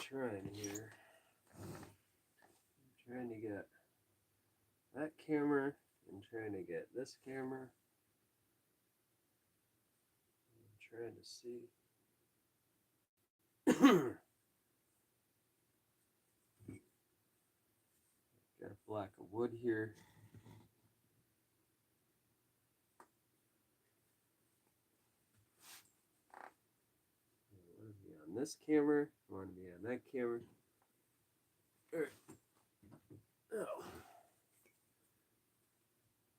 trying here. I'm trying to get that camera and trying to get this camera. I'm trying to see. Got a block of wood here. I want to be on this camera. I want to be on that camera. Oh.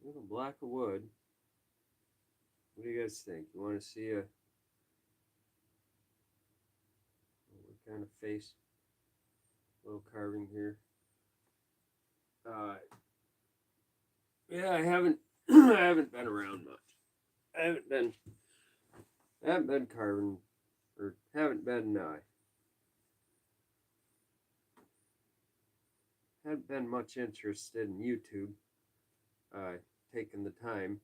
Little block of wood. What do you guys think? You want to see what kind of face? Little carving here. Yeah, I haven't I haven't been around much. I haven't been carving, or haven't been much interested in YouTube. Taking the time,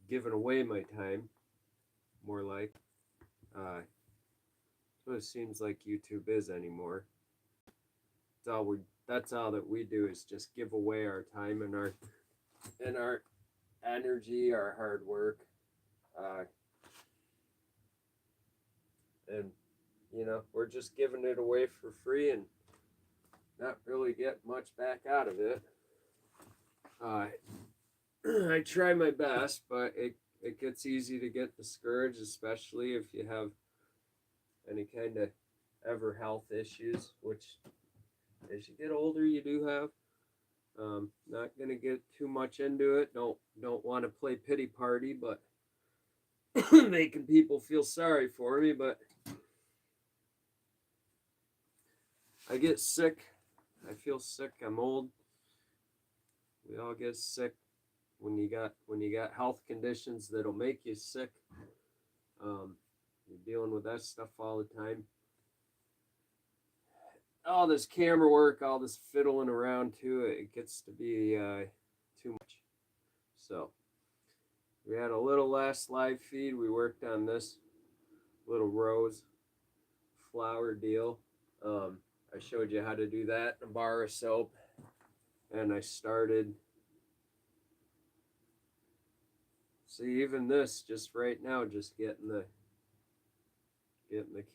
giving away my time, more like. So it seems like YouTube is anymore. That's all that we do is just give away our time and our energy, our hard work, and we're just giving it away for free and not really get much back out of it. I try my best, but it gets easy to get discouraged, especially if you have any kind of ever health issues, which as you get older you do have. Not gonna get too much into it. Don't want to play pity party, but making people feel sorry for me. But I get sick. I feel sick. I'm old. We all get sick when you got health conditions that'll make you sick. You're dealing with that stuff all the time. All this camera work, all this fiddling around too, it gets to be too much. So we had a little last live feed. We worked on this little rose flower deal. I showed you how to do that in a bar of soap, and I started. See, even this, just right now, just getting the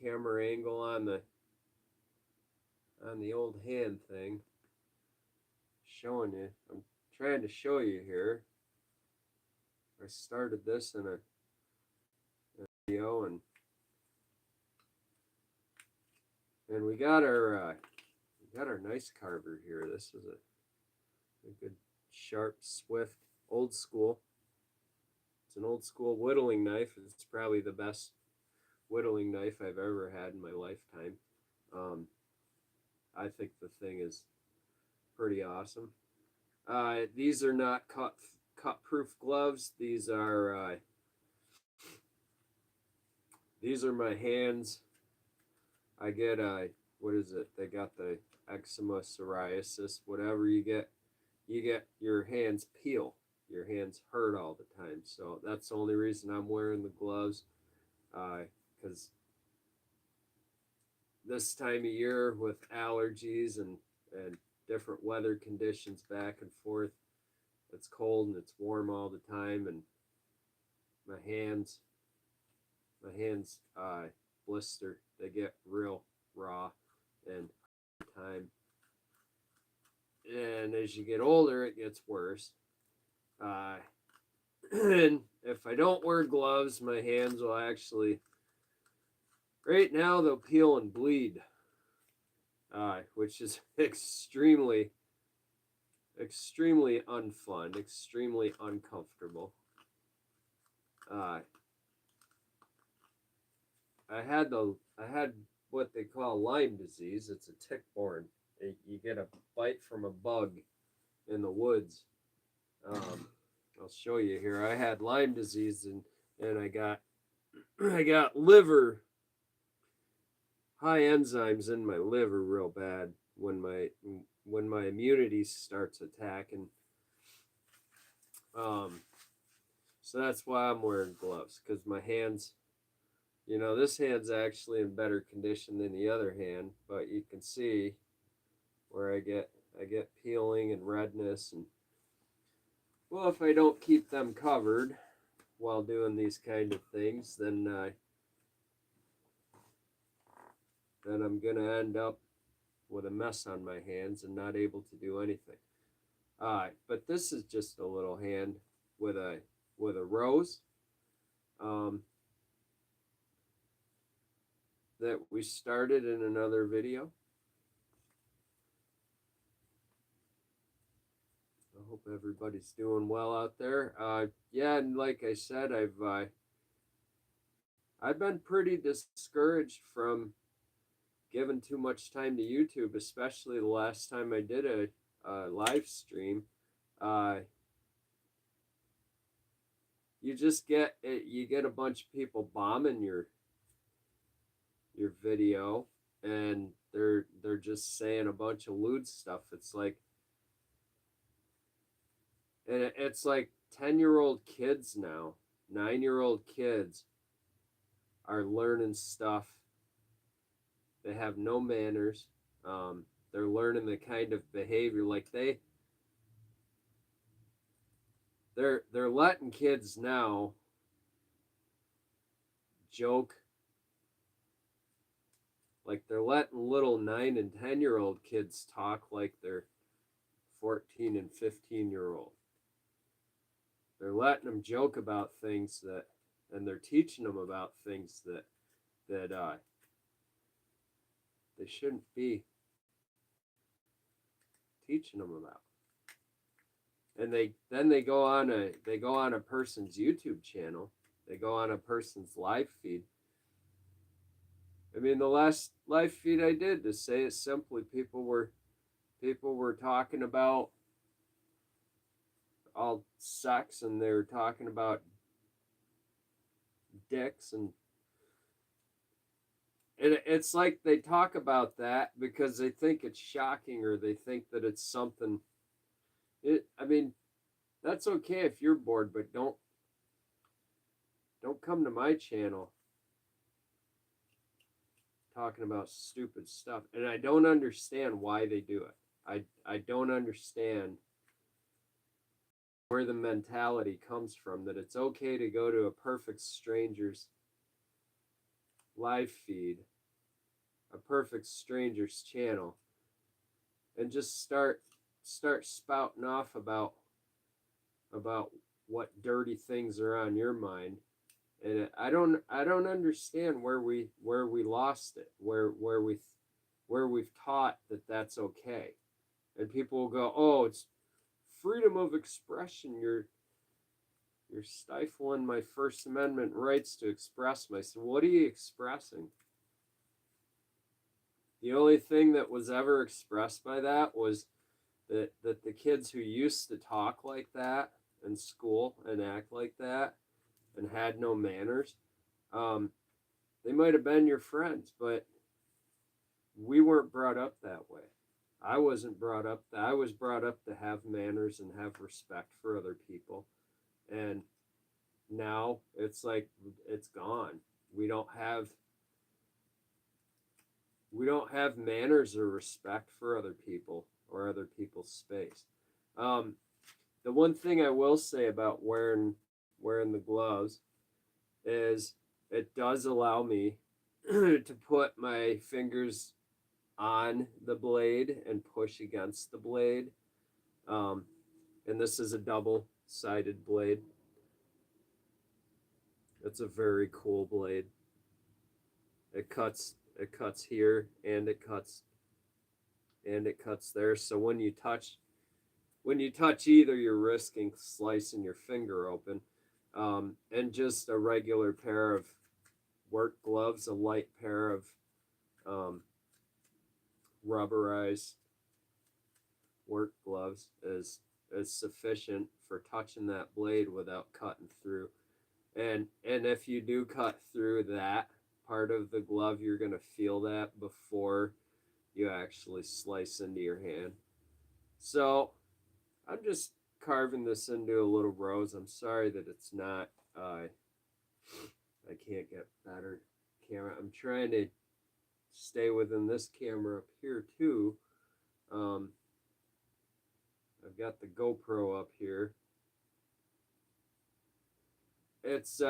camera angle on the old hand thing, showing you. I'm trying to show you here. I started this in a video, and we got our nice carver here. This is a good, sharp, swift, old school. It's an old school whittling knife. It's probably the best whittling knife I've ever had in my lifetime. I think the thing is pretty awesome. These are not cut-proof gloves. These are my hands. I get what is it? They got the eczema, psoriasis, whatever you get your hands peel. Your hands hurt all the time. So that's the only reason I'm wearing the gloves. Because this time of year with allergies and different weather conditions back and forth, it's cold and it's warm all the time, and my hands blister. They get real raw and time. And as you get older, it gets worse. And if I don't wear gloves, my hands will actually, right now, they'll peel and bleed, which is extremely unfun, extremely uncomfortable. I had what they call Lyme disease. It's a tick-borne. You get a bite from a bug in the woods. I'll show you here. I had Lyme disease, and I got liver, high enzymes in my liver real bad when my immunity starts attacking. So that's why I'm wearing gloves, because my hands You know, this hand's actually in better condition than the other hand, but you can see where I get peeling and redness, and well, if I don't keep them covered while doing these kind of things, then I'm gonna end up with a mess on my hands and not able to do anything. But this is just a little hand with a rose um, that we started in another video. I hope everybody's doing well out there. Yeah, and like I said, I've been pretty discouraged from giving too much time to YouTube, especially the last time I did a live stream. Uh, you get a bunch of people bombing your video, and they're just saying a bunch of lewd stuff. It's like, and it's like 10-year-old kids now, 9-year-old kids are learning stuff. They have no manners. They're learning the kind of behavior like they're letting kids now joke, like they're letting little 9 and 10-year-old kids talk like they're 14 and 15-year-old. They're letting them joke about things and they're teaching them about things that they shouldn't be teaching them about. And they go on a person's YouTube channel. They go on a person's live feed. I mean, the last live feed I did, to say it simply, people were talking about all sex, and they were talking about dicks, and it's like they talk about that because they think it's shocking, or they think that it's something. I mean, that's okay if you're bored, but don't come to my channel talking about stupid stuff. And I don't understand why they do it. I don't understand where the mentality comes from, that it's okay to go to a perfect stranger's live feed, a perfect stranger's channel, and just start spouting off about what dirty things are on your mind. And I don't understand where we lost it, where we've taught that that's okay. And people will go, oh, it's freedom of expression. You're stifling my First Amendment rights to express myself. What are you expressing? The only thing that was ever expressed by that was that the kids who used to talk like that in school and act like that and had no manners, they might have been your friends, but we weren't brought up that way. I wasn't brought up that. I was brought up to have manners and have respect for other people. And now it's like it's gone. We don't have manners or respect for other people or other people's space. The one thing I will say about wearing the gloves is it does allow me to put my fingers on the blade and push against the blade. And this is a double-sided blade. It's a very cool blade. It cuts here, and it cuts there. So when you touch either, you're risking slicing your finger open. And just a regular pair of work gloves, a light pair of rubberized work gloves is sufficient for touching that blade without cutting through. And if you do cut through that part of the glove, you're going to feel that before you actually slice into your hand. So I'm just carving this into a little rose. I'm sorry that it's not, I can't get better. camera. I'm trying to stay within this camera up here too. I've got the GoPro up here. It's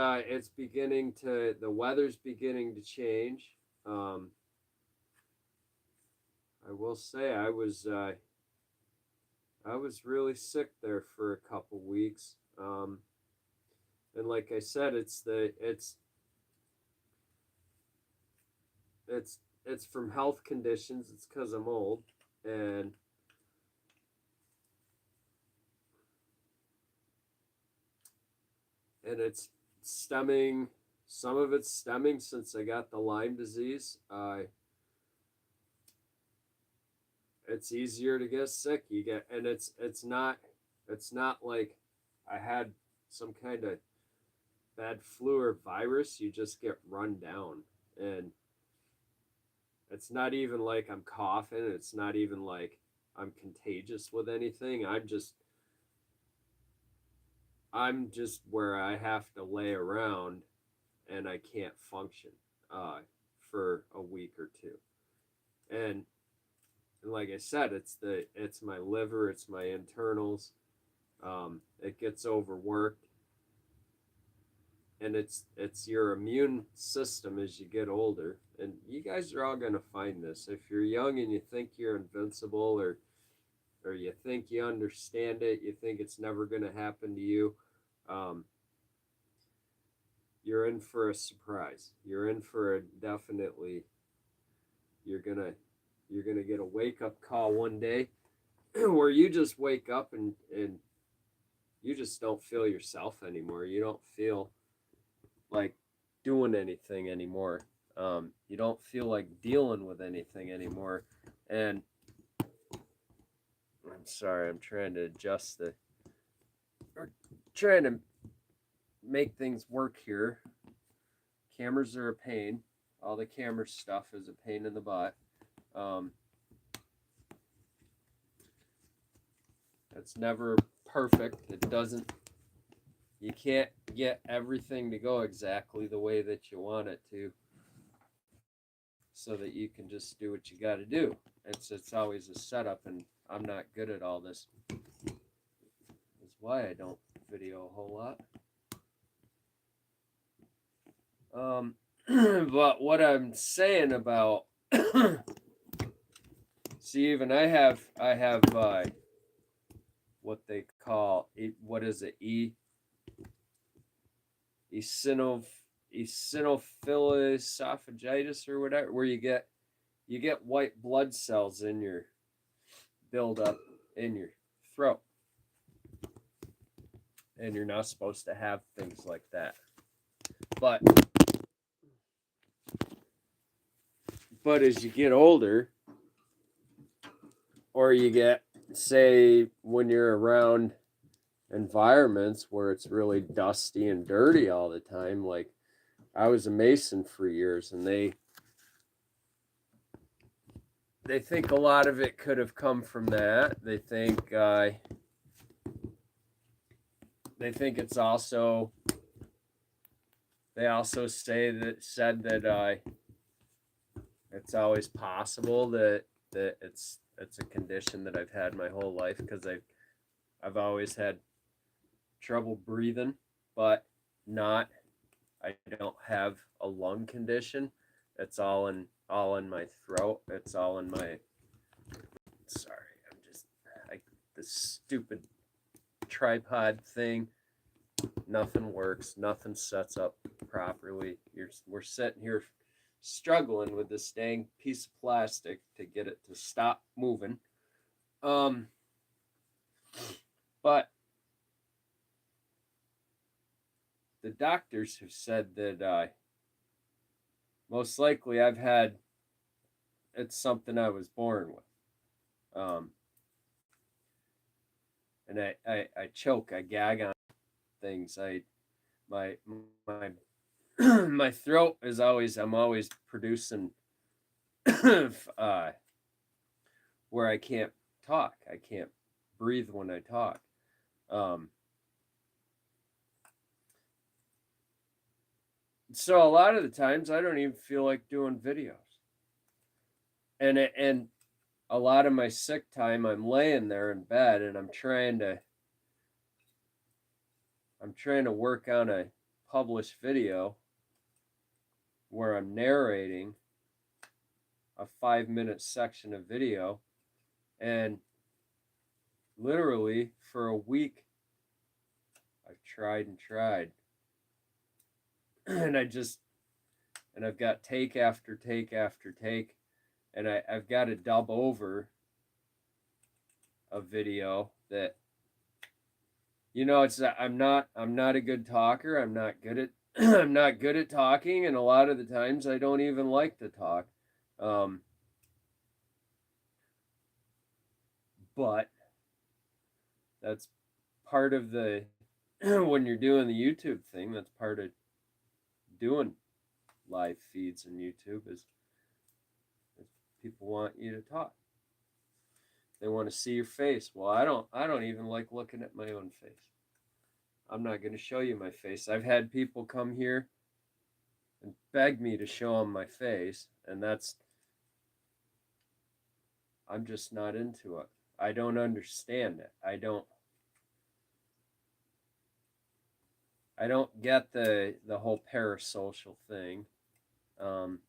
beginning to, the weather's beginning to change. I will say I was really sick there for a couple weeks. And like I said, it's from health conditions. It's because I'm old, and it's stemming. Some of it's stemming since I got the Lyme disease. It's easier to get sick. You get, and it's not like I had some kind of bad flu or virus. You just get run down, and it's not even like I'm coughing. It's not even like I'm contagious with anything. I'm just where I have to lay around and I can't function for a week or two. And like I said, it's my liver, it's my internals. It gets overworked. And it's your immune system as you get older. And you guys are all going to find this. If you're young and you think you're invincible, or you think you understand it, you think it's never going to happen to you, you're in for a surprise. You're in for a definitely, you're gonna get a wake-up call one day where you just wake up and you just don't feel yourself anymore. You don't feel like doing anything anymore. You don't feel like dealing with anything anymore. And I'm sorry, I'm trying to adjust trying to make things work here. Cameras are a pain. All the camera stuff is a pain in the butt. It's never perfect. You can't get everything to go exactly the way that you want it to, so that you can just do what you got to do. It's always a setup, and I'm not good at all this. That's why I don't video a whole lot. But what I'm saying about see, even I have what they call, what is it, eosinophilic esophagitis or whatever, where you get white blood cells in your build up in your throat, and you're not supposed to have things like that. But as you get older, or you get, say, when you're around environments where it's really dusty and dirty all the time, like I was a mason for years, and they think a lot of it could have come from that. They think it's also, they also said that it's always possible that it's a condition that I've had my whole life, because I've always had trouble breathing, but I don't have a lung condition. It's all in my throat. It's all in my, sorry, I'm just like this stupid tripod thing. Nothing works. Nothing sets up properly. We're sitting here struggling with this dang piece of plastic to get it to stop moving. But the doctors have said that most likely it's something I was born with. And I choke, I gag on things. My my throat is always, I'm always producing where I can't talk. I can't breathe when I talk. So a lot of the times I don't even feel like doing videos. And a lot of my sick time I'm laying there in bed and I'm trying to work on a published video where I'm narrating a 5-minute section of video, and literally for a week I've tried and tried and I've got take after take after take, and I've got to dub over a video that, it's I'm not a good talker. I'm not good at I'm not good at talking, and a lot of the times I don't even like to talk. Um, but that's part of the when you're doing the YouTube thing, that's part of doing live feeds in YouTube is people want you to talk. They want to see your face. Well, I don't even like looking at my own face. I'm not going to show you my face. I've had people come here and beg me to show them my face, and I'm just not into it. I don't understand it. I don't get the whole parasocial thing. Um,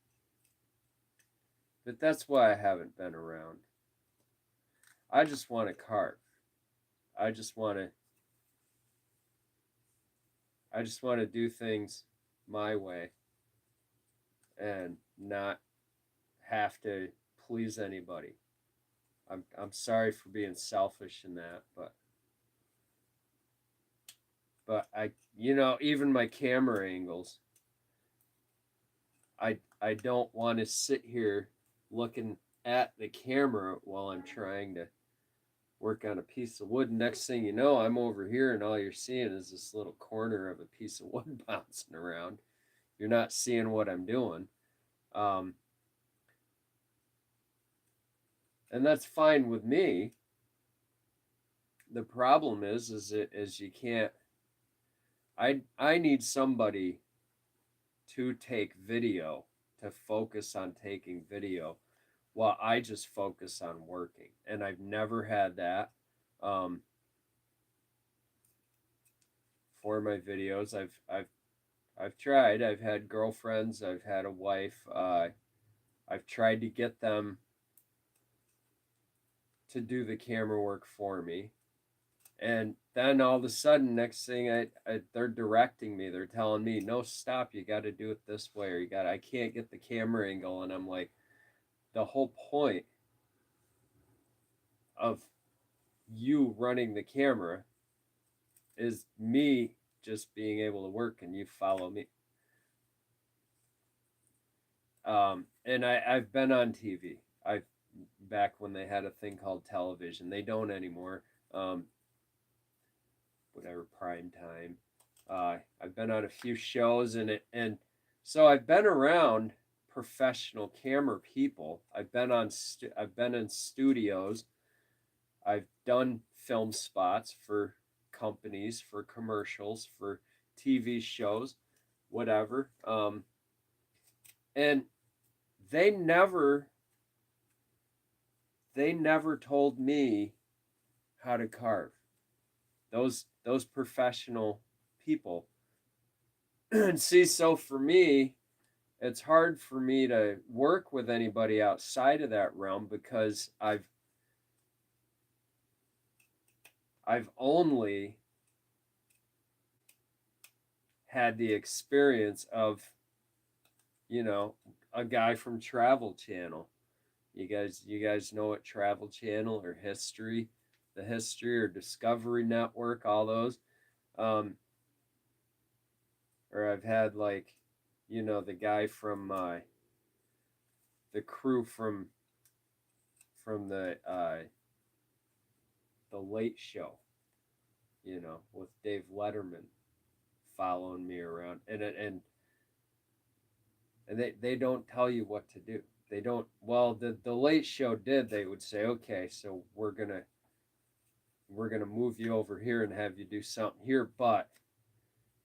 but that's why I haven't been around. I just want to carve. I just want to I just want to do things my way and not have to please anybody. I'm sorry for being selfish in that, but even my camera angles, I don't want to sit here looking at the camera while I'm trying to work on a piece of wood. Next thing you know, I'm over here and all you're seeing is this little corner of a piece of wood bouncing around. You're not seeing what I'm doing. Um, and that's fine with me. The problem is you can't. I need somebody to take video, to focus on taking video, while I just focus on working. And I've never had that for my videos. I've tried. I've had girlfriends. I've had a wife. I've tried to get them to do the camera work for me, and then all of a sudden, next thing, they're directing me. They're telling me, "No, stop! You got to do it this way, or you got. I can't get the camera angle." And I'm like, the whole point of you running the camera is me just being able to work, and you follow me. And I've been on TV. I've Back when they had a thing called television. They don't anymore. Whatever, prime time. I've been on a few shows and so I've been around professional camera people. I've been in studios. I've done film spots for companies, for commercials, for TV shows, whatever. And they never they never told me how to carve. Those professional people. And see, so for me, it's hard for me to work with anybody outside of that realm because I've only had the experience of, a guy from Travel Channel. You guys know what Travel Channel or the History or Discovery Network, all those. Um, or I've had like, the guy from the crew from the Late Show, with Dave Letterman following me around, and they don't tell you what to do. They don't. Well, the Late Show did. They would say, okay, so we're gonna move you over here and have you do something here, but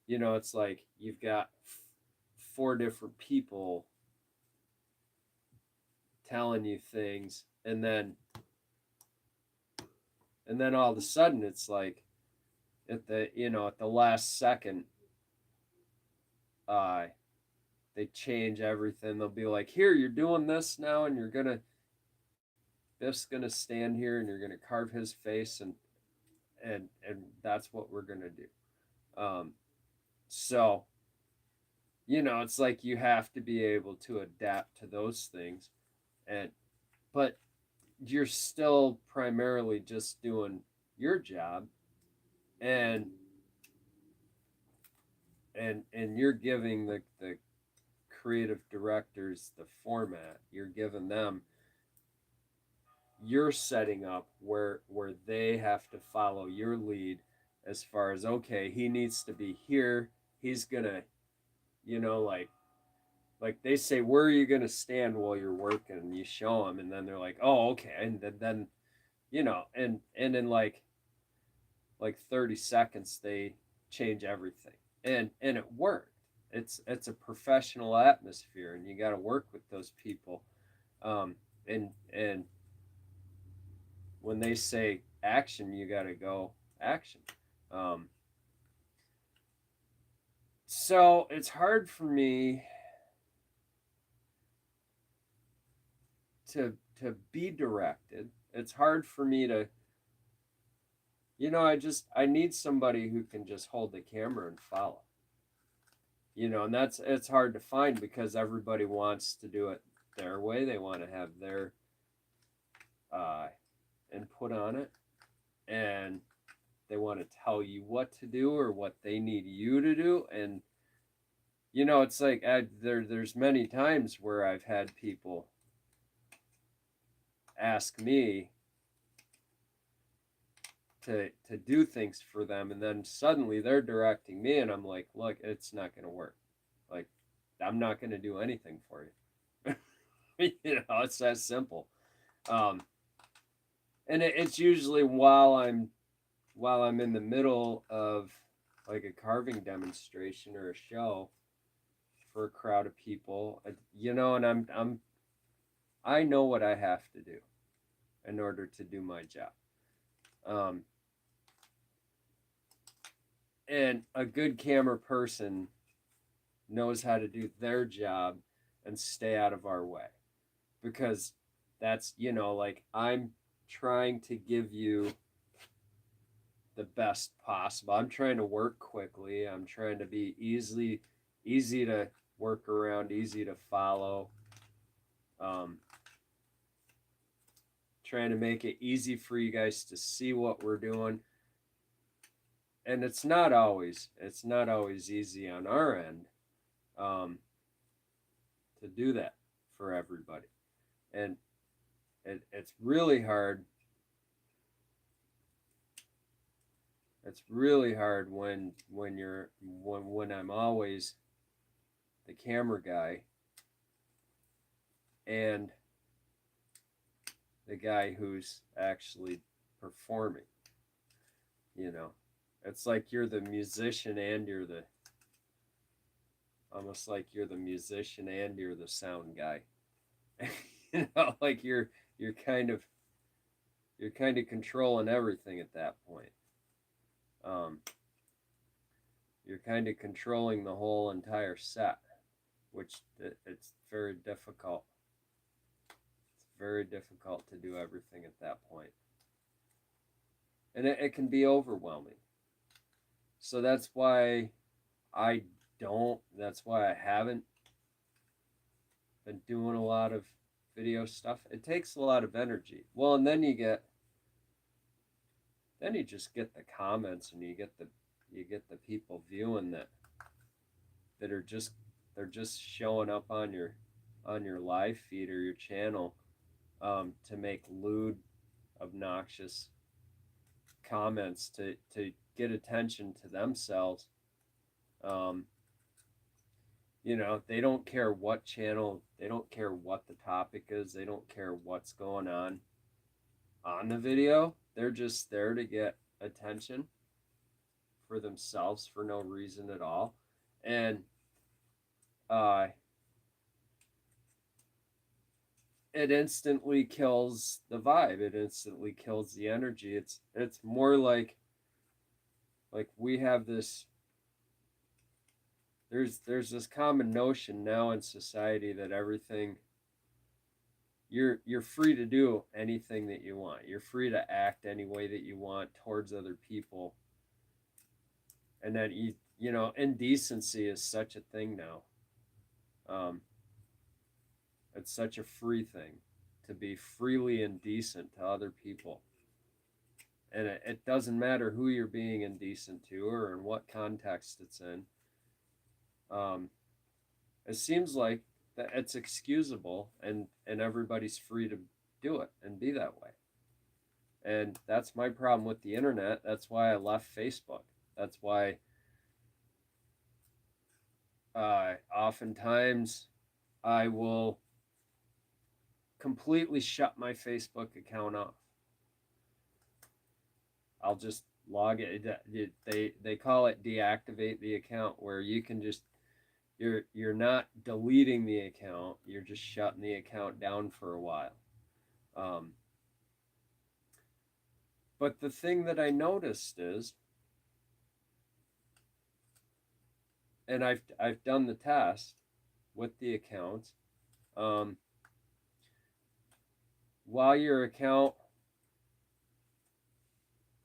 it's like you've got 4 different people telling you things, and then all of a sudden it's like at the last second, they change everything. They'll be like, here, you're doing this now, and Biff's gonna stand here and you're gonna carve his face, and that's what we're gonna do. So it's like you have to be able to adapt to those things, but you're still primarily just doing your job, and you're giving the creative directors the format. You're giving them, you're setting up where they have to follow your lead as far as, okay, he needs to be here. He's gonna, like they say, where are you gonna stand while you're working? And you show them, and then they're like, oh, okay. And then and in like 30 seconds they change everything, and it worked. It's a professional atmosphere, and you got to work with those people. And when they say action, you got to go action. So it's hard for me to be directed. It's hard for me to, I need somebody who can just hold the camera and follow. And it's hard to find, because everybody wants to do it their way. They want to have their input on it, and they want to tell you what to do or what they need you to do. And it's like there's many times where I've had people ask me to do things for them, and then suddenly they're directing me, and I'm like, look, it's not going to work. Like, I'm not going to do anything for you. It's that simple. And it's usually while I'm in the middle of like a carving demonstration or a show for a crowd of people, and I know what I have to do in order to do my job. And a good camera person knows how to do their job and stay out of our way, because that's, like, I'm trying to give you the best possible. I'm trying to work quickly. I'm trying to be easy to work around, easy to follow. Trying to make it easy for you guys to see what we're doing. And it's not always easy on our end to do that for everybody. And it's really hard. It's really hard when I'm always the camera guy and the guy who's actually performing. It's like you're the musician and you're the sound guy. Like you're kind of controlling everything at that point. You're kind of controlling the whole entire set, which it's very difficult. It's very difficult to do everything at that point. And it can be overwhelming. So that's why I haven't been doing a lot of video stuff. It takes a lot of energy. Well, and then you just get the comments, and you get the people viewing that are just showing up on your live feed or your channel to make lewd, obnoxious comments to get attention to themselves. They don't care what channel, they don't care what the topic is, they don't care what's going on the video. They're just there to get attention for themselves for no reason at all. And uh, it instantly kills the vibe. It instantly kills the energy. It's more like we have this. There's this common notion now in society that everything you're free to do anything that you want. You're free to act any way that you want towards other people, and that indecency is such a thing now. Um, it's such a free thing to be freely indecent to other people, and it doesn't matter who you're being indecent to or in what context it's in. Um, it seems like that it's excusable, and everybody's free to do it and be that way. And that's my problem with the internet. That's why I left Facebook. That's why oftentimes I will completely shut my Facebook account off. I'll just log it. They call it deactivate the account, where you can just you're not deleting the account. You're just shutting the account down for a while. Um, but the thing that I noticed is, and I've done the test with the account. Um, while your account,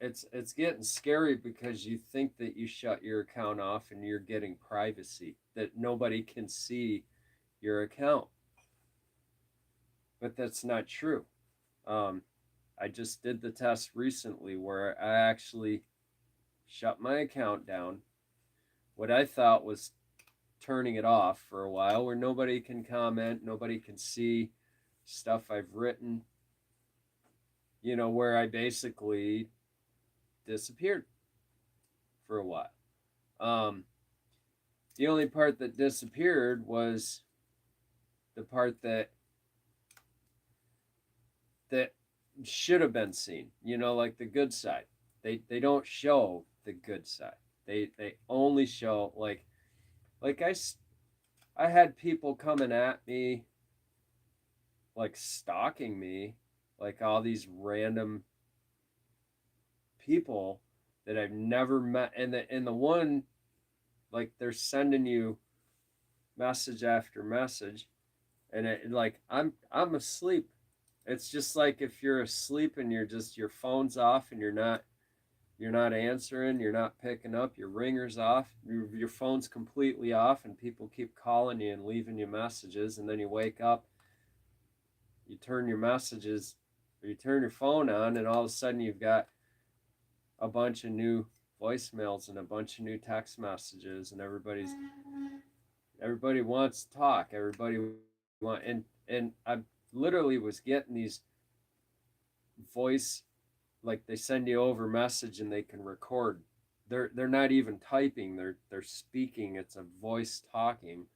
it's getting scary because you think that you shut your account off and you're getting privacy, that nobody can see your account, but that's not true. um, I just did the test recently where I actually shut my account down, what I thought was turning it off for a while, where nobody can comment, nobody can see stuff I've written, where I basically disappeared for a while. Um, the only part that disappeared was the part that should have been seen. Like the good side. They don't show the good side. They only show like I had people coming at me, like stalking me, like all these random people that I've never met, and the one, like, they're sending you message after message, and like I'm asleep. It's just like if you're asleep and your phone's off and you're not answering, you're not picking up, your ringer's off, your phone's completely off, and people keep calling you and leaving you messages, and then you wake up, you turn your messages, or you turn your phone on, and all of a sudden you've got a bunch of new voicemails and a bunch of new text messages, and everybody wants to talk. Everybody and I literally was getting these voice, like, they send you over message and they can record. They're not even typing. They're speaking. It's a voice talking.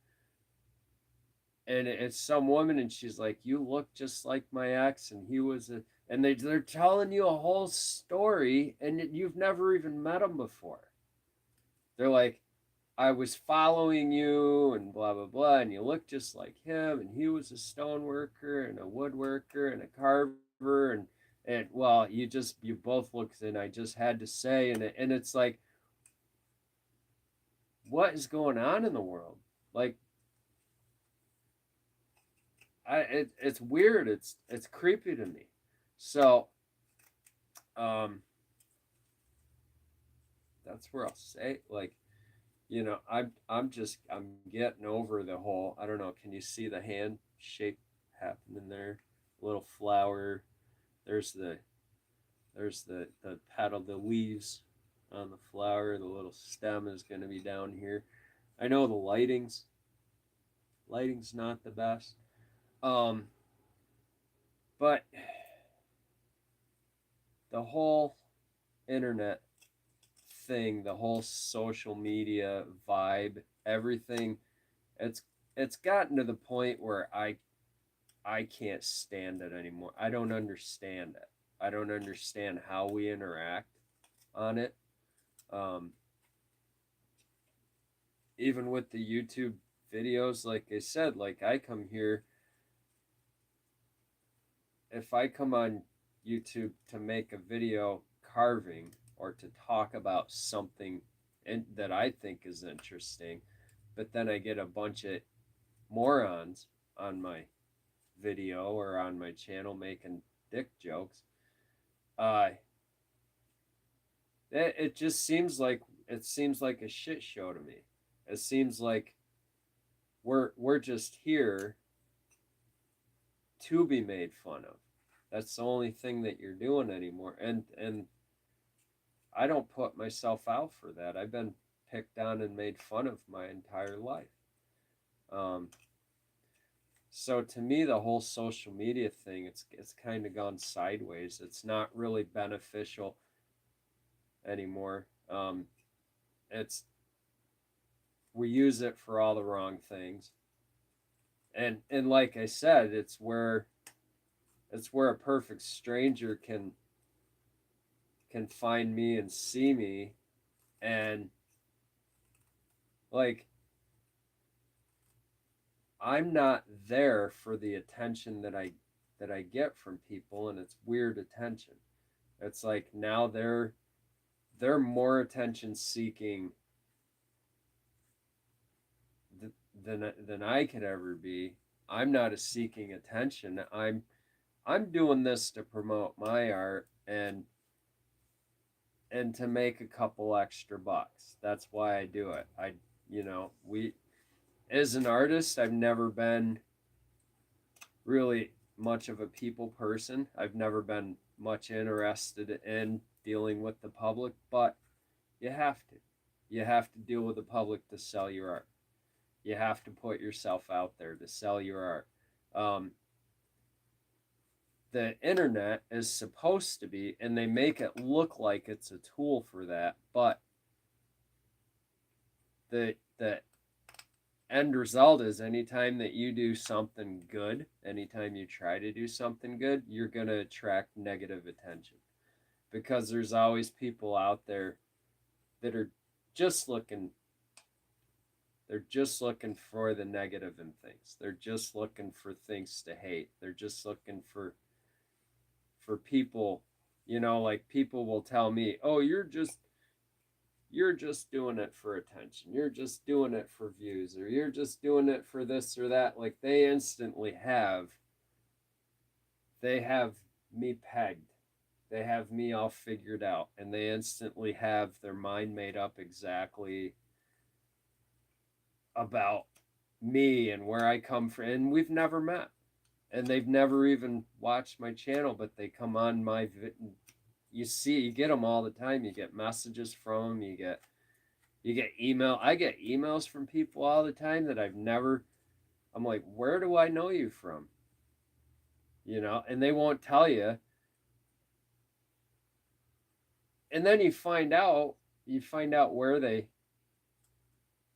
And it's some woman, and she's like, "You look just like my ex, and he was a," and they're telling you a whole story, and you've never even met him before. They're like, "I was following you and blah blah blah, and you look just like him, and he was a stone worker and a woodworker and a carver, and well, you both looked, and I just had to say," and it's like, what is going on in the world? Like, it's weird. It's creepy to me. So, um, that's where I'll say, like, I'm getting over the whole. I don't know. Can you see the hand shape happening there? A little flower. There's the petal, the leaves on the flower. The little stem is going to be down here. I know the lighting's not the best. Um, but the whole internet thing, the whole social media vibe, everything, it's it's gotten to the point where I can't stand it anymore. I don't understand it. I don't understand how we interact on it. Um, Even with the YouTube videos, like I said, like I come here, if I come on YouTube to make a video carving or to talk about something that I think is interesting, but then I get a bunch of morons on my video or on my channel making dick jokes, uh, it just seems like a shit show to me. It seems like we're just here to be made fun of. That's the only thing that you're doing anymore. And I don't put myself out for that. I've been picked on and made fun of my entire life. So to me, the whole social media thing, it's kind of gone sideways. It's not really beneficial anymore. It's we use it for all the wrong things. And like I said, it's where a perfect stranger can find me and see me, and like I'm not there for the attention that I get from people, and it's weird attention. It's like now they're more attention seeking than I could ever be. I'm not seeking attention. I'm doing this to promote my art and to make a couple extra bucks. That's why I do it. We as an artist, I've never been really much of a people person. I've never been much interested in dealing with the public, but you have to. You have to deal with the public to sell your art. You have to put yourself out there to sell your art. The internet is supposed to be, and they make it look like it's a tool for that, but the end result is anytime that you do something good, anytime you try to do something good, you're going to attract negative attention, because there's always people out there that are just looking for the negative in things. They're just looking for things to hate. They're just looking for people, like people will tell me, "Oh, you're just doing it for attention. You're just doing it for views, or you're just doing it for this or that." Like they have me pegged. They have me all figured out, and they instantly have their mind made up exactly about me and where I come from. And we've never met, and they've never even watched my channel, but they come on my you get them all the time. You get messages from them. You get email. I get emails from people all the time that I'm like, where do I know you from? And they won't tell you. And then you find out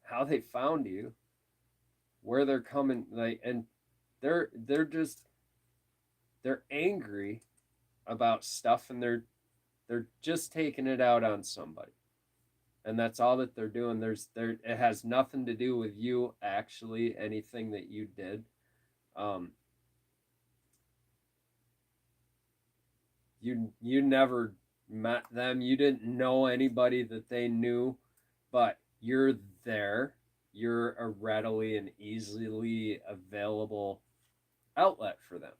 how they found you, where they're coming, like, and they're angry about stuff, and they're just taking it out on somebody, and that's all that they're doing. It has nothing to do with you, actually, anything that you did. You never met them. You didn't know anybody that they knew, but you're there. You're a readily and easily available outlet for them,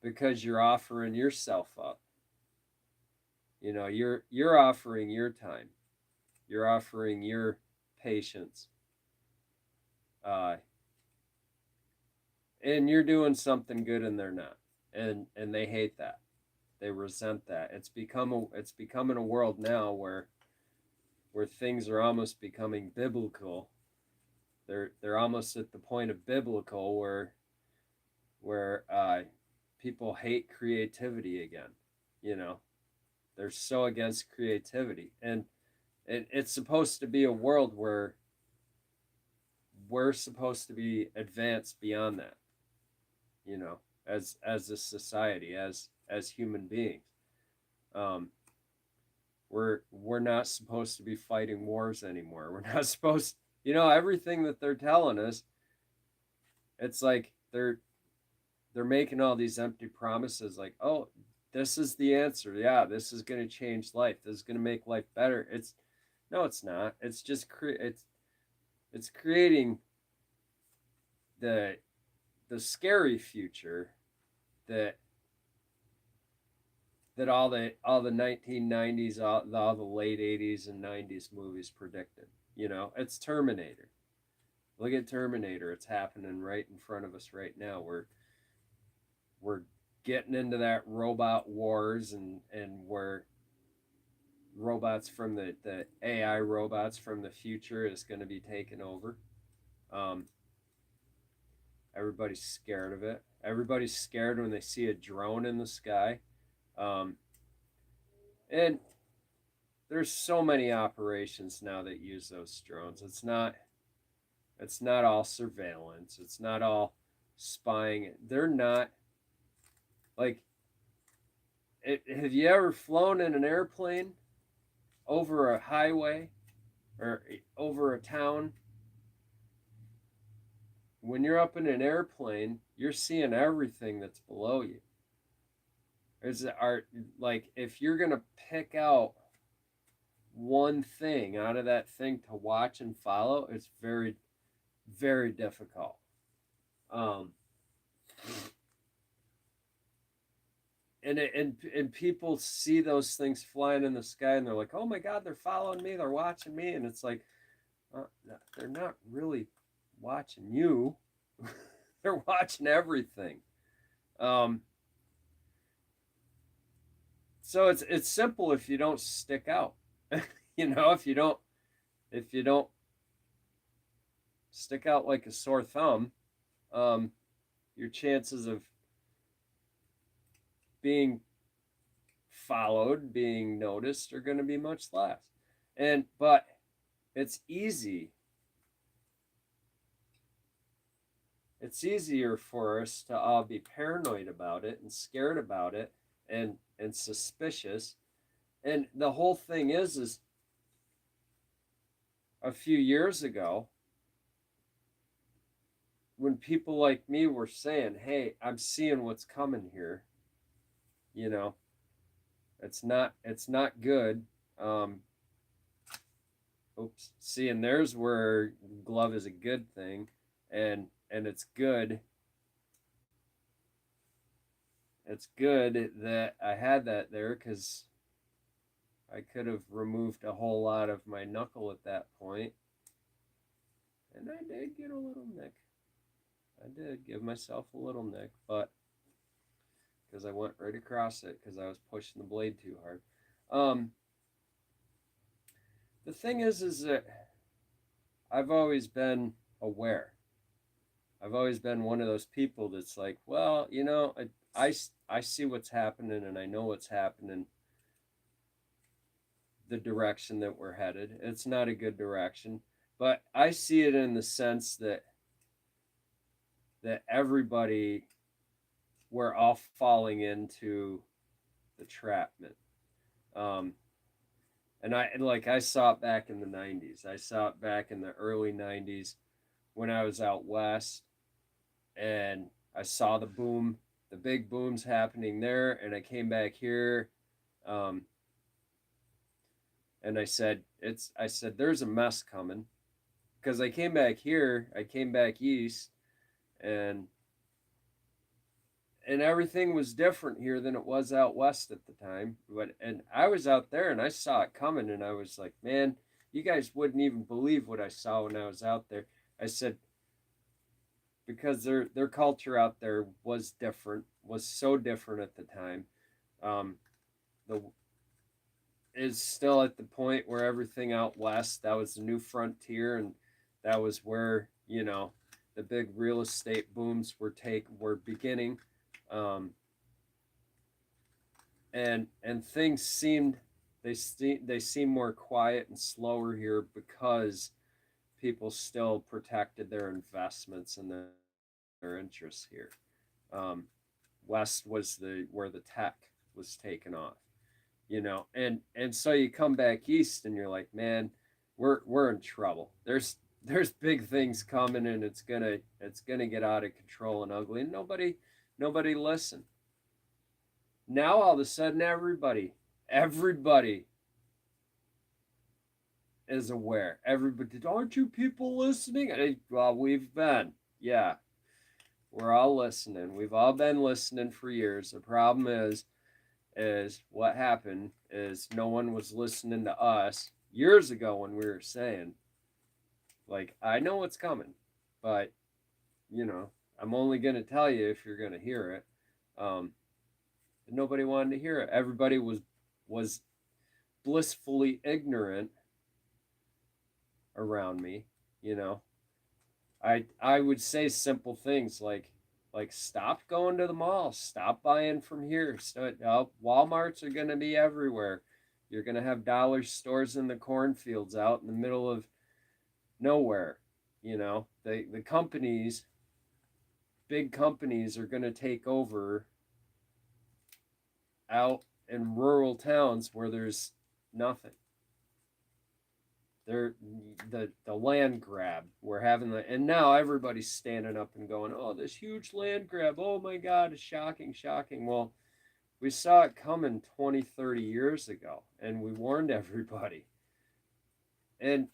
because you're offering yourself up. You're offering your time. You're offering your patience. And you're doing something good, and they're not. And they hate that. They resent that. It's becoming a world now where things are almost becoming biblical. They're almost at the point of biblical where people hate creativity again. They're so against creativity, and it's supposed to be a world where we're supposed to be advanced beyond that. As a society, as human beings. We're not supposed to be fighting wars anymore. We're not supposed, everything that they're telling us It's like they're making all these empty promises like, oh, this is the answer. Yeah, this is going to change life. This is going to make life better. It's no, it's not. It's just it's creating the the scary future that all the 1990s, all the late 80s and 90s movies predicted. You know, it's Terminator. Look at Terminator. It's happening right in front of us right now. We're getting into that robot wars, and where robots from the AI robots from the future is going to be taken over. Um, everybody's scared of it. Everybody's scared when they see a drone in the sky. Um, and there's so many operations now that use those drones. It's not all surveillance. It's not all spying. They're not like have you ever flown in an airplane over a highway or over a town? When you're up in an airplane, you're seeing everything that's below you. There's art like if you're gonna pick out one thing out of that thing to watch and follow, it's very, very difficult. Um, and people see those things flying in the sky and they're like, oh my god, they're following me, they're watching me, and it's like, uh, they're not really watching you. They're watching everything. Um, so it's simple if you don't stick out. You know, if you don't stick out like a sore thumb, um, your chances of being followed, being noticed, are going to be much less. But it's easy. It's easier for us to all be paranoid about it and scared about it and suspicious. And the whole thing is a few years ago when people like me were saying, "Hey, I'm seeing what's coming here," you know, it's not good. Um, oops. See, and there's where glove is a good thing, and it's good. It's good that I had that there because I could have removed a whole lot of my knuckle at that point, and I did get a little nick. I did give myself a little nick, but because I went right across it because I was pushing the blade too hard. Um, the thing is that I've always been aware. I've always been one of those people that's like, well, I see what's happening and I know what's happening, the direction that we're headed. It's not a good direction, but I see it in the sense that everybody, we're all falling into the trapment. Um, and I saw it back in the 90s. I saw it back in the early 90s when I was out west, and I saw the big booms happening there, and I came back here, um, and I said there's a mess coming because I came back here, I came back east, and everything was different here than it was out west at the time. And I was out there and I saw it coming, and I was like, man, you guys wouldn't even believe what I saw when I was out there. I said, because their culture out there was different, was so different at the time. The is still at the point where everything out west, that was the new frontier, and that was where, the big real estate booms were beginning. Um, and things they seem more quiet and slower here because people still protected their investments and their interests here. Um, West was where the tech was taken off, and so you come back east and you're like, man, we're in trouble. there's big things coming, and it's gonna get out of control and ugly, and nobody listen. Now all of a sudden everybody is aware. Everybody, aren't you people listening? Well, we've been. Yeah, we're all listening. We've all been listening for years. The problem is what happened is no one was listening to us years ago when we were saying, like, I know what's coming, but you know, I'm only gonna tell you if you're gonna hear it. Um, Nobody wanted to hear it. Everybody was blissfully ignorant around me. You know, I would say simple things like stop going to the mall, stop buying from here. Walmarts are going to be everywhere. You're going to have dollar stores in the cornfields out in the middle of nowhere. You know, the companies, big companies, are going to take over out in rural towns where there's nothing. They're the land grab. We're having and now everybody's standing up and going, "Oh, this huge land grab. Oh my God, it's shocking, shocking." Well, we saw it coming 20, 30 years ago, and we warned everybody. And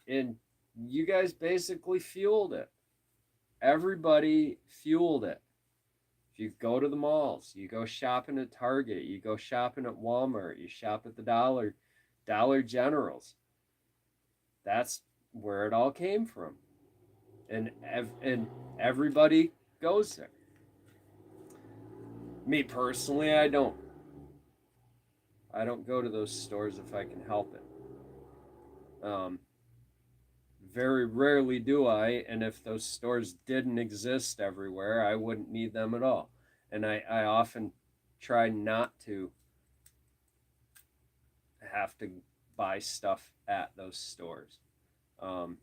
you guys basically fueled it. Everybody fueled it. If you go to the malls, you go shopping at Target, you go shopping at Walmart, you shop at the Dollar Generals. That's where it all came from, and everybody goes there. Me personally, I don't go to those stores if I can help it. Very rarely do I, and if those stores didn't exist everywhere, I wouldn't need them at all. And I often try not to have to buy stuff at those stores. Um,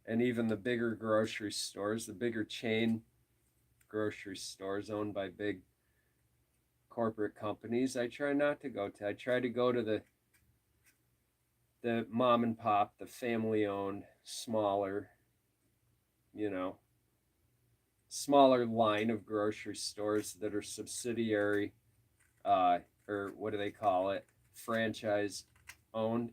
and even the bigger grocery stores, the bigger chain grocery stores owned by big corporate companies, I try not to go to. I try to go to the mom and pop, the family owned, smaller, you know, smaller line of grocery stores that are subsidiary, uh, or what do they call it? Franchise owned.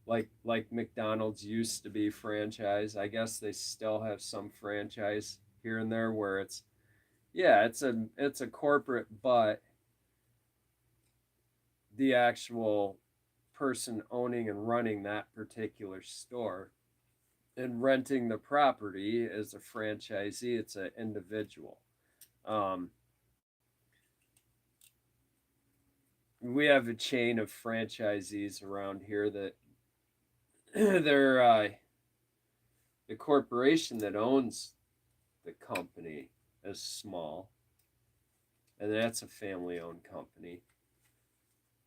Like McDonald's used to be franchise. I guess they still have some franchise here and there where it's, yeah, it's a corporate, but the actual person owning and running that particular store and renting the property as a franchisee, it's an individual. Um, we have a chain of franchisees around here that they're the corporation that owns the company is small, and that's a family-owned company.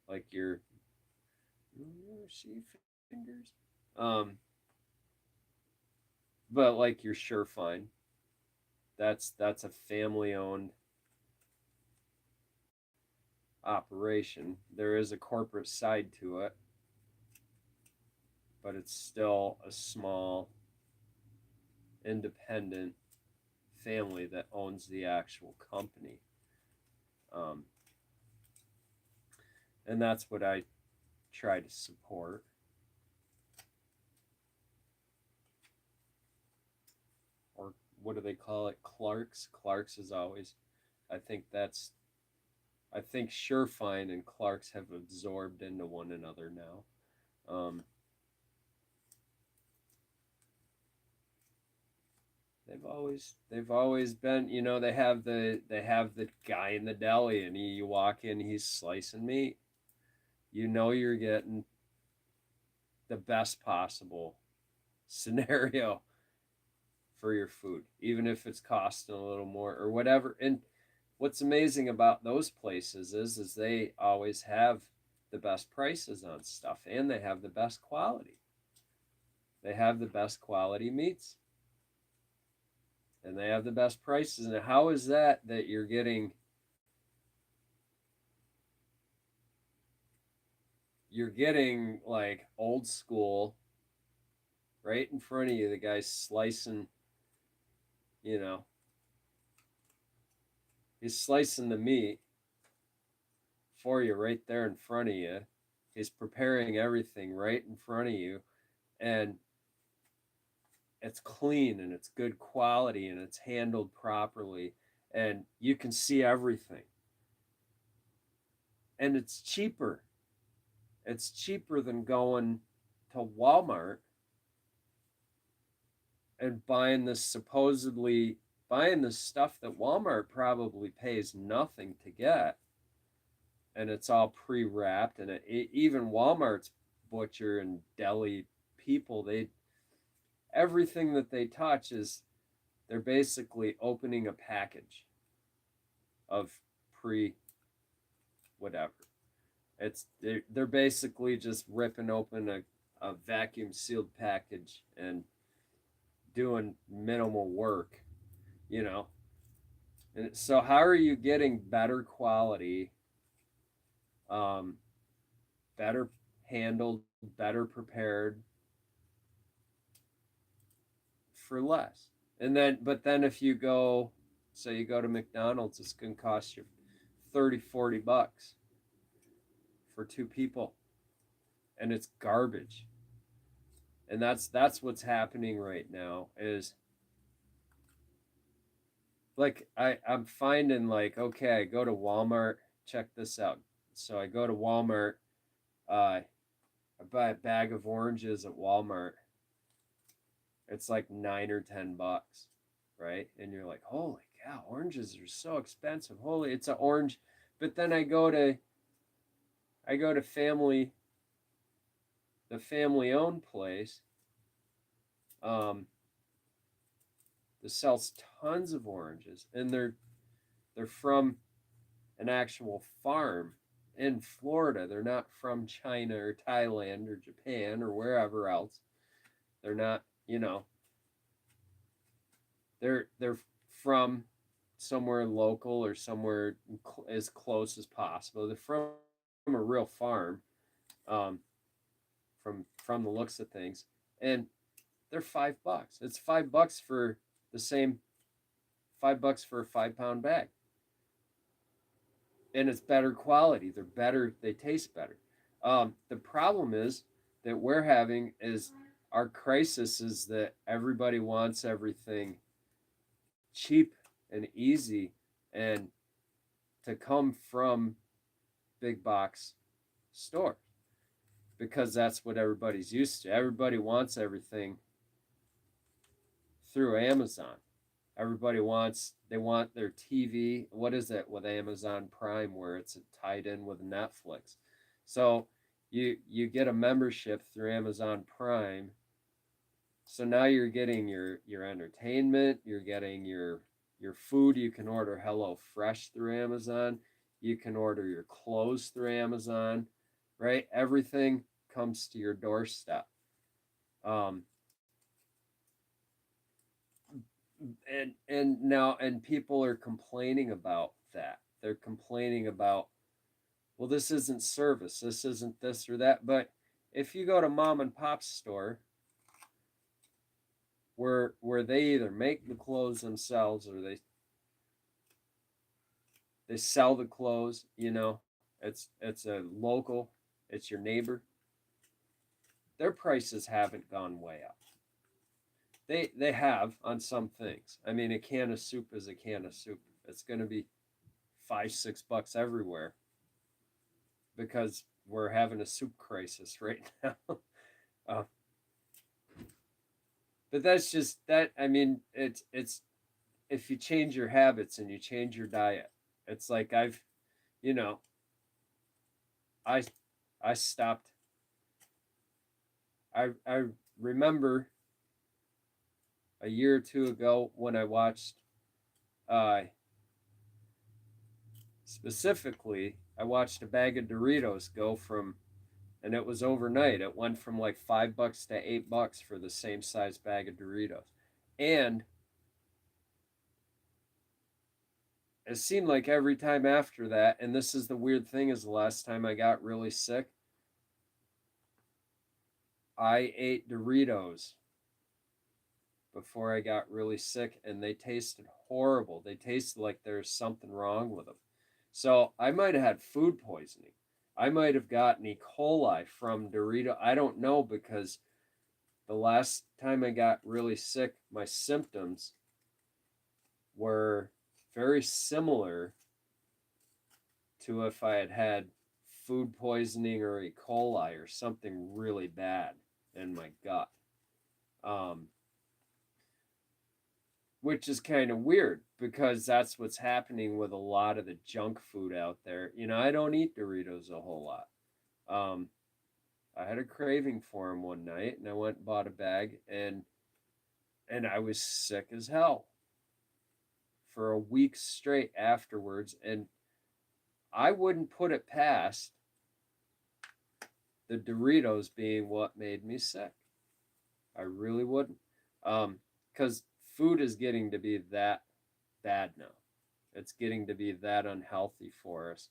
Like your, see fingers, um, but like your Surefine, that's a family-owned operation. There is a corporate side to it, but it's still a small, independent family that owns the actual company. Um, and that's what I try to support. Or what do they call it? Clark's. Clark's is always, I think that's, I think Surefine and Clark's have absorbed into one another now. They've always been, they have the guy in the deli, and you walk in, he's slicing meat. You know you're getting the best possible scenario for your food, even if it's costing a little more or whatever. And what's amazing about those places is they always have the best prices on stuff, and they have the best quality. They have the best quality meats, and they have the best prices. And how is that you're getting like old school right in front of you. The guy's slicing, you know, he's slicing the meat for you right there in front of you. He's preparing everything right in front of you. And it's clean and it's good quality and it's handled properly. And you can see everything. And it's cheaper. It's cheaper than going to Walmart and buying this stuff that Walmart probably pays nothing to get, and it's all pre-wrapped, and even Walmart's butcher and deli people, they everything that they touch is they're basically opening a package of pre whatever. They're basically just ripping open a vacuum sealed package and doing minimal work, you know. And so how are you getting better quality, um, better handled, better prepared for less? And then, but then if you go, say you go to McDonald's, it's going to cost you 30, 40 bucks for two people. And it's garbage. And that's what's happening right now is like I'm finding like, okay, I go to Walmart, check this out. So I go to Walmart, I buy a bag of oranges at Walmart. It's like 9 or 10 bucks, right? And you're like, holy cow, oranges are so expensive. Holy, it's an orange. But then I go to the family owned place, um, that sells tons of oranges, and they're from an actual farm in Florida. They're not from China or Thailand or Japan or wherever else. They're not, you know, they're from somewhere local or somewhere as close as possible. They're from a real farm, um, from the looks of things, and they're $5. It's $5 for the same $5 for a 5 pound bag, and it's better quality. They're better. They taste better. The problem is that we're having is our crisis is that everybody wants everything cheap and easy and to come from big box stores because that's what everybody's used to. Everybody wants everything through Amazon. They want their TV. What is it with Amazon Prime where it's tied in with Netflix? So you get a membership through Amazon Prime. So now you're getting your entertainment, you're getting your food. You can order Hello Fresh through Amazon. You can order your clothes through Amazon, right? Everything comes to your doorstep. Um, and people are complaining about that. They're complaining about, well, this isn't service. This isn't this or that. But if you go to mom and pop store, where they either make the clothes themselves or they sell the clothes, you know, it's a local, it's your neighbor. Their prices haven't gone way up. They have on some things. I mean, a can of soup is a can of soup. It's going to be $5, $6 everywhere because we're having a soup crisis right now. uh, but that's just that. I mean, it's if you change your habits and you change your diet, it's like you know, I I stopped. I remember a year or two ago when I watched, uh, specifically, I watched a bag of Doritos go from, and it was overnight. It went from like $5 to $8 for the same size bag of Doritos, and it seemed like every time after that. And this is the weird thing: is the last time I got really sick, I ate Doritos before I got really sick, and they tasted horrible. They tasted like there's something wrong with them. So I might have had food poisoning. I might have gotten E. coli from Dorito. I don't know, because the last time I got really sick, my symptoms were very similar to if I had had food poisoning or E. coli or something really bad in my gut. Which is kind of weird, because that's what's happening with a lot of the junk food out there. I don't eat Doritos a whole lot. I had a craving for them one night, and I went and bought a bag, and I was sick as hell for a week straight afterwards. And I wouldn't put it past the Doritos being what made me sick. I really wouldn't. Because food is getting to be that bad now. It's getting to be that unhealthy for us.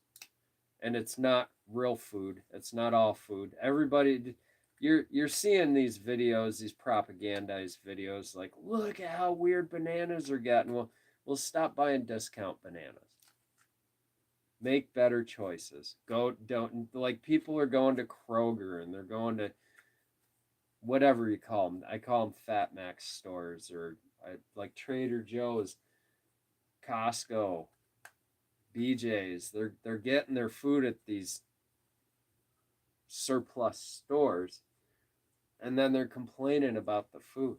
And it's not real food. It's not all food. Everybody, you're seeing these videos, these propagandized videos, like, look at how weird bananas are getting. Well, we'll stop buying discount bananas. Make better choices. Don't, like, people are going to Kroger, and they're going to whatever you call them. I call them Fat Max stores, or like Trader Joe's, Costco, BJ's. They're getting their food at these surplus stores, and then they're complaining about the food.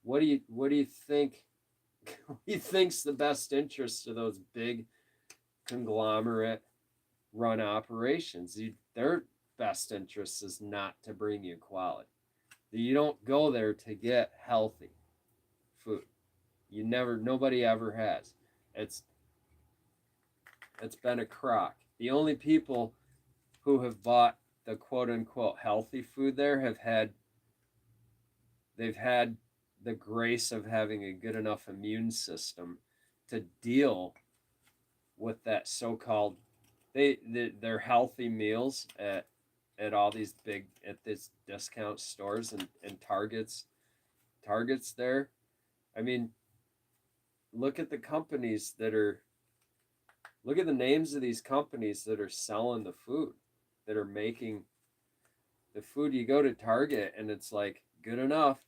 What do you think? What do you think's the best interest of those big conglomerate run operations? Their best interest is not to bring you quality. You don't go there to get healthy food. Nobody ever has. It's been a crock. The only people who have bought the quote unquote healthy food there they've had the grace of having a good enough immune system to deal with that so-called their healthy meals at all these these discount stores and targets there. I mean, look at the names of these companies that are selling the food, that are making the food. You go to Target and it's like, good enough.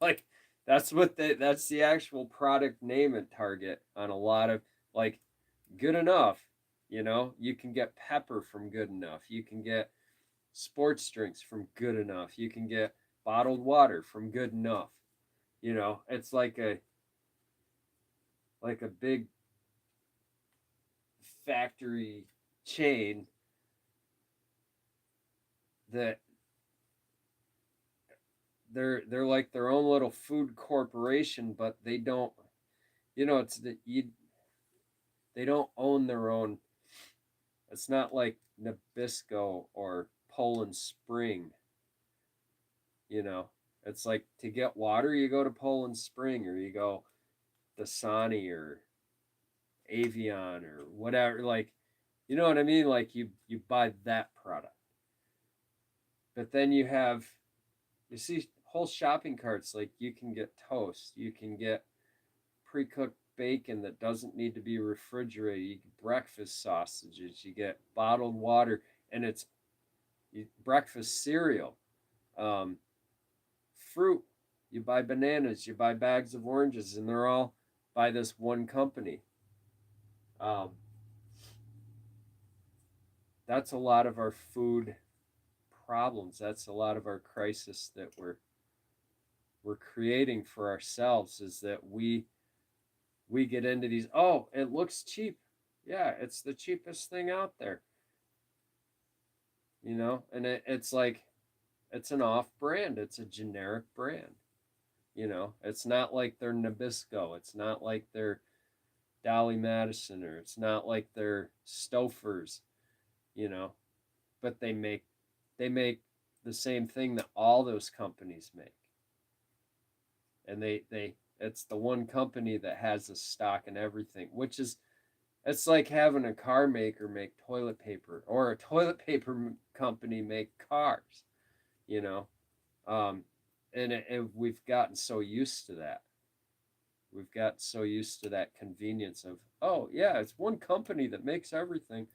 Like, that's the actual product name at Target on a lot of, like, good enough. You can get pepper from Good Enough. You can get sports drinks from Good Enough. You can get bottled water from Good Enough. It's like a big factory chain that they're like their own little food corporation, but they don't, they don't own their own. It's not like Nabisco or Poland Spring. It's like, to get water, you go to Poland Spring, or you go Dasani or Avion or whatever. Like, you know what I mean? Like, you buy that product. But then you see whole shopping carts. Like, you can get toast, you can get pre-cooked bacon that doesn't need to be refrigerated, you get breakfast sausages, you get bottled water, and it's breakfast cereal, fruit. You buy bananas, you buy bags of oranges, and they're all by this one company. That's a lot of our food problems. That's a lot of our crisis that we're creating for ourselves, is that we get into these, oh, it looks cheap. Yeah, it's the cheapest thing out there. And it's like, it's an off brand. It's a generic brand. It's not like they're Nabisco. It's not like they're Dolly Madison, or it's not like they're Stouffer's, but they make the same thing that all those companies make. And it's the one company that has the stock and everything, which is, it's like having a car maker make toilet paper, or a toilet paper company make cars. and we've gotten so used to that. We've got so used to that convenience of, oh yeah, it's one company that makes everything.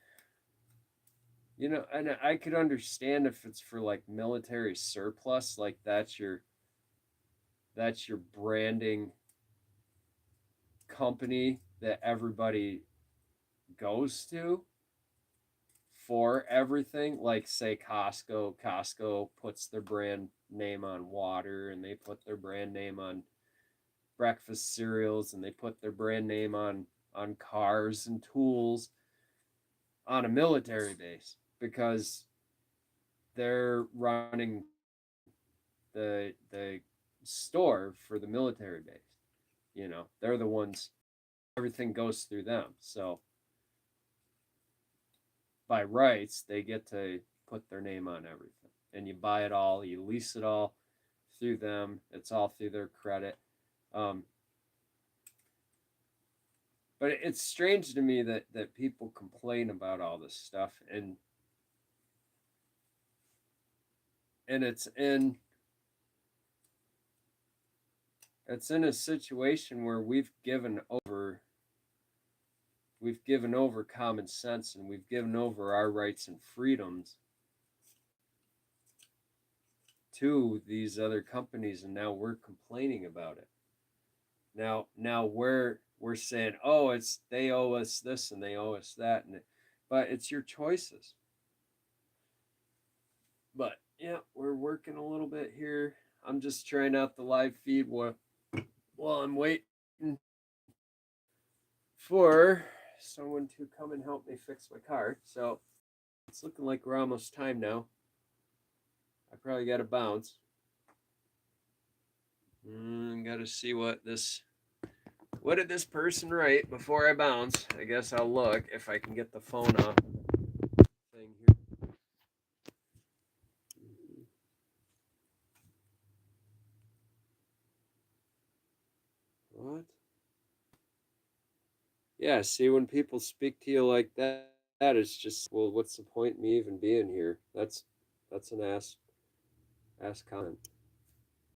And I could understand if it's for like military surplus, like that's your branding company that everybody goes to for everything. Like say Costco puts their brand name on water, and they put their brand name on breakfast cereals, and they put their brand name on cars and tools on a military base because they're running the store for the military base. They're the ones, everything goes through them. So by rights, they get to put their name on everything. And you buy it all, you lease it all through them. It's all through their credit. Um, but it's strange to me that people complain about all this stuff, and it's in a situation where we've given over common sense, and we've given over our rights and freedoms to these other companies, and now we're complaining about it. Now we're saying, oh, it's they owe us this and they owe us that, but it's your choices. But yeah, we're working a little bit here. I'm just trying out the live feed while I'm waiting for someone to come and help me fix my car. So it's looking like we're almost time now. I probably got to bounce. Got to see what did this person write before I bounce. I guess I'll look if I can get the phone off thing here. What? Yeah, see, when people speak to you like that it's just, well, what's the point in me even being here? That's an ass comment.